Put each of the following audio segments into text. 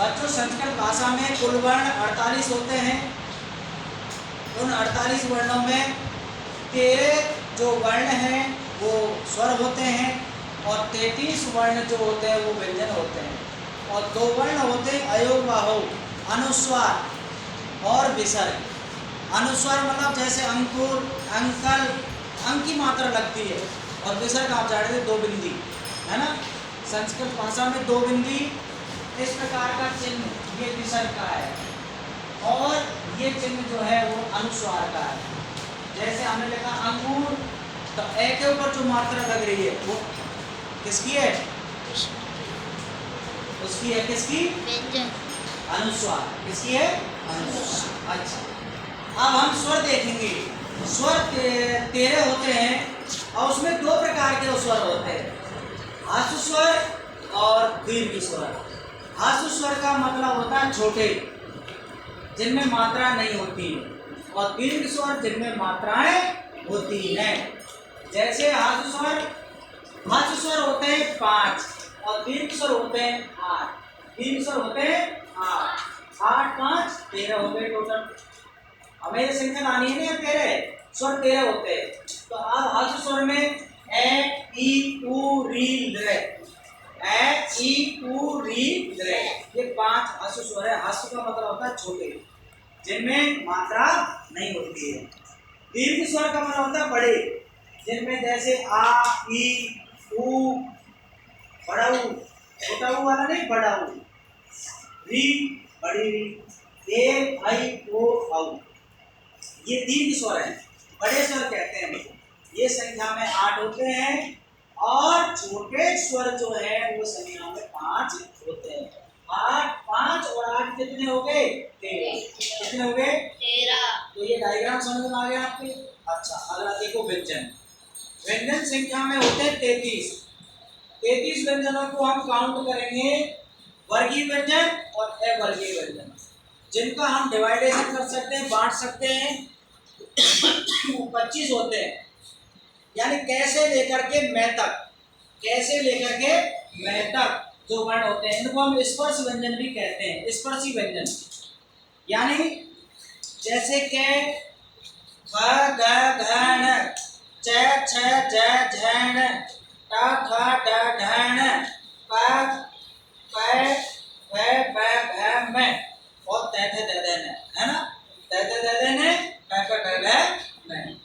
बच्चों संस्कृत भाषा में कुल वर्ण 48 होते हैं। उन 48 वर्णों में 13 जो वर्ण हैं वो स्वर होते हैं और 33 वर्ण जो होते हैं वो व्यंजन होते हैं। और 2 वर्ण होते हैं अयोग बाहो, अनुस्वार और विसर्ग। अनुस्वार मतलब जैसे अंकुर, अंकल, अंक की मात्रा लगती है। और विसर्ग आप जानते हैं 2 बिंदी, है ना। संस्कृत भाषा में 2 बिंदी इस प्रकार का चिन्ह ये विसर्ग का है और ये चिन्ह जो है वो अनुस्वार का है। जैसे हमने लिखा अंगूर, तो ए के ऊपर जो मात्रा लग रही है वो किसकी है? उसकी है किसकी? अनुस्वार। किसकी है? अनुस्वार। अच्छा, अब हम स्वर देखेंगे। स्वर 13 होते हैं और उसमें 2 प्रकार के स्वर होते हैं, हास्य स्वर और दीर्घ स्वर। हास्य स्वर का मतलब होता है छोटे, जिनमें मात्रा नहीं होती, और दीर्घ स्वर जिनमें मात्राएं होती हैं। जैसे हास्य स्वर होते हैं 5 और दीर्घ स्वर होते हैं 8। दीर्घ स्वर होते हैं 8, 8, 5, 13 हो गए टोटल। हमें ये संख्या लानी है ना, 13 स्वर 13 होते हैं। तो अब हास्य स्वर में ए, ई, उ, री, रे, ए, ई, उ, री, रे, ये 5 हास्य स्वर है। हास्य का मतलब होता है छोटे, जिनमें मात्रा नहीं होती है। दीर्घ स्वर का मतलब होता है बड़े, जिनमें जैसे आ, ई, उ, बड़ा उ, छोटा उ वाला नहीं, बड़ा उ, री, बड़ी री, ए, आई, ओ, औ, ये दीर्घ स्वर है। बड़े स्वर कहते हैं। ये संख्या में 8 होते हैं और छोटे स्वर जो है वो संख्या में 5 होते हैं। 8, 5 और 8 कितने हो गए? 13। कितने हो गए? 13। तो ये डायग्राम समझ में आ गया आपके? अच्छा, अगला देखो व्यंजन। व्यंजन संख्या में होते हैं 33। 33 व्यंजनों को हम काउंट करेंगे, वर्गीय व्यंजन और अवर्गीय व्यंजन, जिनका हम डिवाइडेशन कर सकते हैं, बांट सकते हैं। 25 होते हैं, यानी कैसे लेकर के मैं तक, कैसे लेकर के मैं तक जो वर्ण होते हैं, इनको हम स्पर्श व्यंजन भी कहते हैं। स्पर्शी व्यंजन यानी जैसे के ख, ग, घ, न, च, छ, ज, झ, ण, ट, ठ, ड, ढ, ण, प, प, फ, फ, भ, म और त, थ, द, द, न, है ना। त, थ, द, द, न, प, फ, फ, भ, म।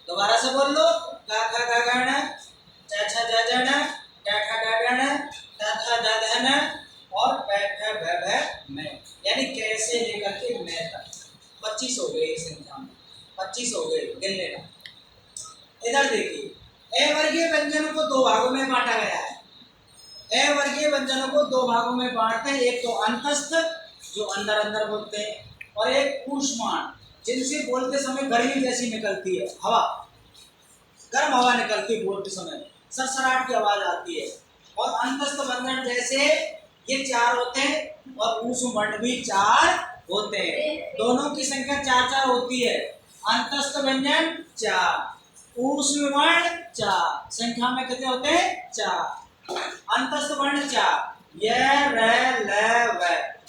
दोबारा से बोल लो, क, ख, ग, घ, न, च, छ, ज, झ, ण, ट, ठ, ड, ढ, ण, त, थ, द, ध, न और प, फ, भ, भ, म, यानी कैसे लेकर के मैं तक। 25 हो गए इस संख्या में, 25 हो गए, गिन लेना। इधर देखिए, अवर्गीय व्यंजनों को 2 भागों में बांटा गया है। अवर्गीय व्यंजनों को 2 भागों में बांटते हैं, एक तो अंतस्थ जो अंदर अंदर बोलते हैं, और एक ऊष्माण जिनसे बोलते समय गर्मी जैसी निकलती है, हवा, गर्म हवा निकलती है, बोलते समय सरसराहट की आवाज आती है। और अंतस्थ व्यंजन जैसे ये 4 होते हैं और ऊष्माण भी 4 होते हैं। दोनों की संख्या 4-4 होती है। अंतस्थ व्यंजन 4, ऊष्माण 4, संख्या में कितने होते हैं? 4। अंतस्थ वर्ण 4, य, र, ल, व,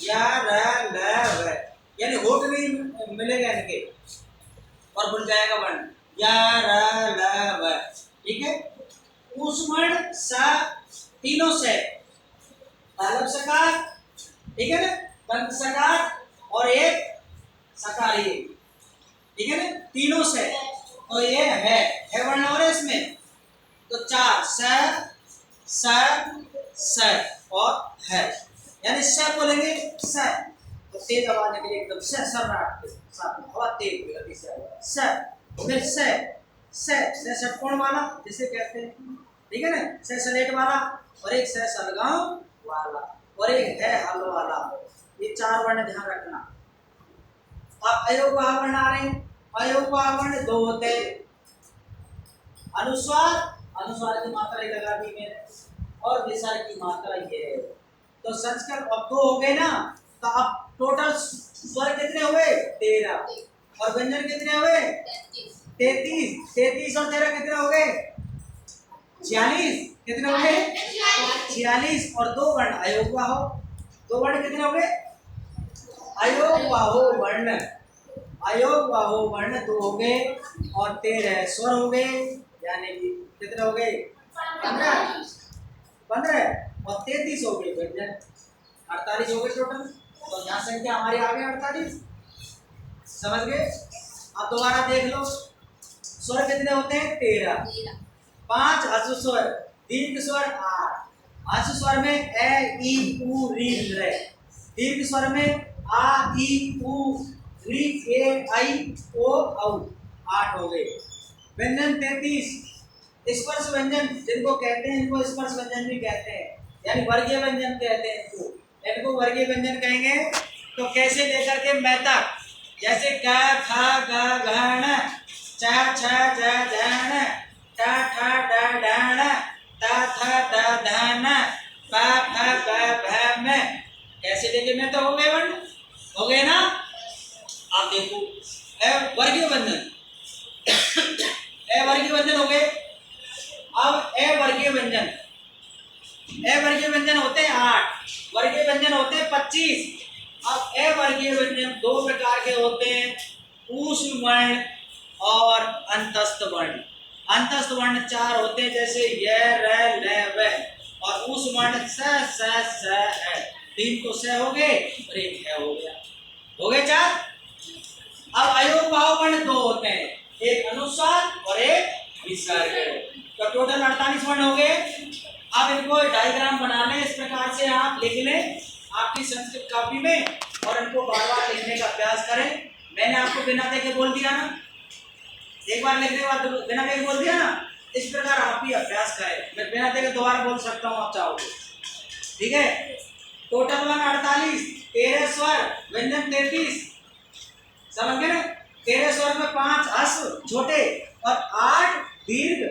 या, र, ल, व, यानी होठ नहीं मिलेगा इनके और भूल जाएगा वर्ण, या, र, ल, व, ठीक है। ऊष्माण स, तीनों से, तालब सकार, ठीक है ना, दंत सकार और एक सकारी, ठीक है ना, तीनों से। तो ये है वर्ण और इसमें तो 4 स और है, यानी स बोलेंगे स तो तेज आवाज निकले एकदम सर्राट के साथ, हवा तेज गति से स। फिर से षटकोण वाला जिसे कहते हैं, ठीक है ना, से सलेट वाला, और एक से सलगांव वाला, और एक है हल वाला। ये 4 वर्ण ध्यान रखना। अब अयोगवाह वर्ण आ रहे हैं। अयोगवाह वर्ण 2 होते हैं, अनुस्वार की मात्रा लगा दी मैंने, और विसर्ग की मात्रा ये है। तो संस्कृत अब 2 हो गए ना, तो अब टोटल स्वर कितने हुए? 13, और व्यंजन कितने हुए? 33। 33 और 13 कितने हो गए? 46। कितने हो गए? 46 और 2 वर्ण अयोगवाह हो। 2 वर्ण कितने हो गए? अयोग बाहो वर्ण, अयोग बाहो वर्ण 2 हो गए और 13 स्वर हो गए, यानी कि कितने हो गए 15 और 33 हो गए व्यंजन, 48 हो गए टोटल। तो यहाँ संख्या हमारी आ गई 48, समझ गए। अब दोबारा देख लो, स्वर कितने होते हैं 13, 5 हसु स्वर, दीर्घ स्वर 8, हसु स्वर में ए ई उ री रे, दीर्घ स्वर में आ ई उ री ए आई ओ औ, 8 हो गए। व्यंजन 33, स्पर्श व्यंजन जिनको कहते हैं, इनको स्पर्श व्यंजन भी कहते हैं, यानी वर्गीय व्यंजन कहते हैं इनको वर्गीय व्यंजन कहेंगे। तो कैसे लेकर के मैं तक, जैसे क ख ग घ ण, च छ ज झ ण, ट ठ ड ढ ण, त थ द ध न, प फ ब भ म, कैसे लेके मैं तो हो गए वर्ण, हो गए ना। आप देखो वर्गीय व्यंजन, वर्गीय व्यंजन हो गए। अब वर्गीय व्यंजन, वर्गीय व्यंजन होते हैं 8, वर्गीय व्यंजन होते हैं 25। अब वर्गीय व्यंजन 2 प्रकार के होते हैं, ऊष्म वर्ण और अंतस्थ वर्ण। अंतस्थ वर्ण 4 होते हैं, जैसे य र ल व, और ऊष्म वर्ण स स स है। 3 तो स हो गए और 1 है हो गया, हो गए 4। अब अयोग बाहो वर्ण 2 होते हैं, एक अनुस्वार और एक विसर्ग, तो टोटल 48 वर्ण हो गए। अब इनको डायग्राम बना लें, इस प्रकार से आप लिख लें आपकी संस्कृत कॉपी में, और इनको बार बार लिखने का अभ्यास करें। मैंने आपको बिना देखे बोल दिया ना, एक बार लिखने के बाद बिना देखे बोल दिया ना, इस प्रकार आप भी अभ्यास करें। मैं बिना देखे दोबारा बोल सकता हूँ आप चाहो, ठीक है। टोटल वर्ण 48, 13 स्वर, व्यंजन 33, समझ गए ना। 13 स्वर में 5 हस छोटे और 8 दीर्घ,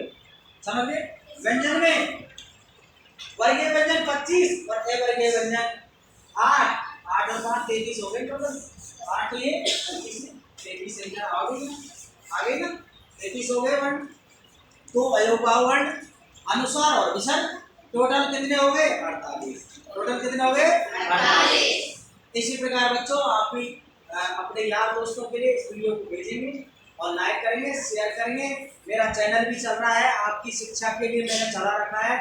समझ गए। व्यंजन में वर्गीय व्यंजन 25 और अवर्गीय व्यंजन 8, 8 और 5 33 हो गए टोटल। 8 तो ये 33 संख्या आ गई ना, 33 हो गए वर्ण। तो अयोग बाहो वर्ण, अनुस्वार और विसर्ग, टोटल कितने हो गए 48, टोटल कितने हो गए 48। इसी प्रकार बच्चों आप भी अपने यार दोस्तों के लिए इस वीडियो को भेजेंगे और लाइक करेंगे, शेयर करेंगे। मेरा चैनल भी चल रहा है, आपकी शिक्षा के लिए मैंने चला रखा है,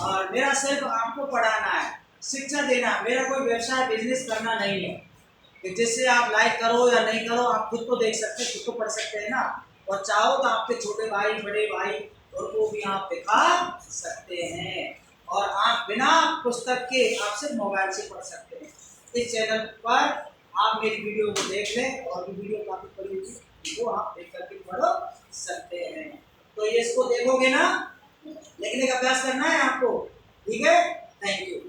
और मेरा सिर्फ आपको पढ़ाना है, शिक्षा देना, मेरा कोई व्यवसाय बिजनेस करना नहीं है कि जिससे आप लाइक करो या नहीं करो। आप खुद को देख सकते हैं, खुद को पढ़ सकते हैं ना, और चाहो तो आपके छोटे भाई बड़े भाई उनको भी आप दिखा सकते हैं, और आप बिना पुस्तक के आप सिर्फ मोबाइल से पढ़ सकते हैं। इस चैनल पर आप मेरी वीडियो को देख लें, और भी वीडियो काफी बड़ी होगी वो आप देख करके पढ़ सकते हैं। तो ये इसको देखोगे ना, लिखने का अभ्यास करना है आपको, ठीक है। Thank you.